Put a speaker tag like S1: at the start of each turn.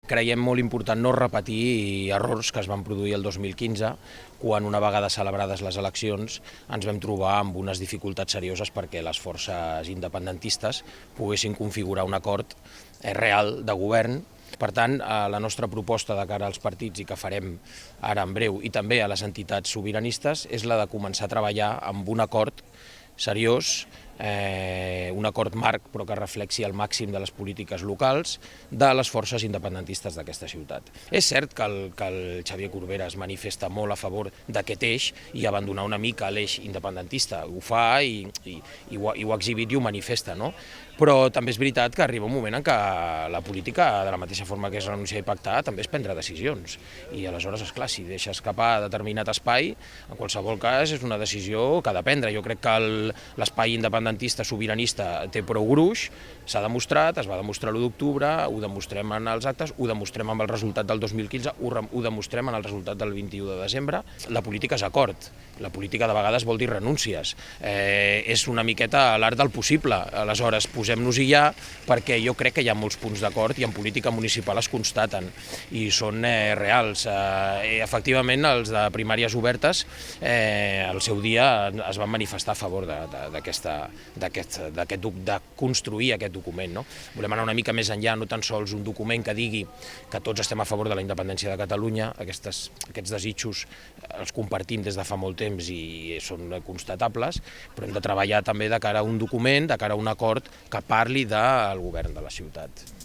S1: Creiem molt important no repetir errors que es van produir el 2015, quan una vegada celebrades les eleccions ens vam trobar amb unes dificultats serioses perquè les forces independentistes poguessin configurar un acord real de govern. Per tant, la nostra proposta de cara als partits i que farem ara en breu i també a les entitats sobiranistes és la de començar a treballar amb un acord seriós, un acord marc però que reflexi al màxim de les polítiques locals de les forces independentistes d'aquesta ciutat. És cert que el Xavier Corbera es manifesta molt a favor d'aquest eix i abandonar una mica l'eix independentista. Ho fa i ho ha exhibit i ho manifesta, no? Però també és veritat que arriba un moment en què la política, de la mateixa forma que és renunciar i pactar, també és prendre decisions. I aleshores, esclar, si deixa escapar determinat espai, en qualsevol cas és una decisió que ha de prendre. Jo crec que l'espai independentista, sobiranista, té prou gruix, s'ha demostrat, es va demostrar l'1 d'octubre, ho demostrem en els actes, ho demostrem amb el resultat del 2015, ho demostrem en el resultat del 21 de desembre. La política és acord, la política de vegades vol dir renúncies. És una miqueta l'art del possible. Aleshores, posem-nos-hi ja, perquè jo crec que hi ha molts punts d'acord i en política municipal es constaten i són reals. Efectivament, els de primàries obertes al seu dia es van manifestar a favor de construir aquest document, no? Volem anar una mica més enllà, no tan sols un document que digui que tots estem a favor de la independència de Catalunya, aquests desitjos els compartim des de fa molt temps i són constatables, però hem de treballar també de cara a un document, de cara a un acord que parli del govern de la ciutat.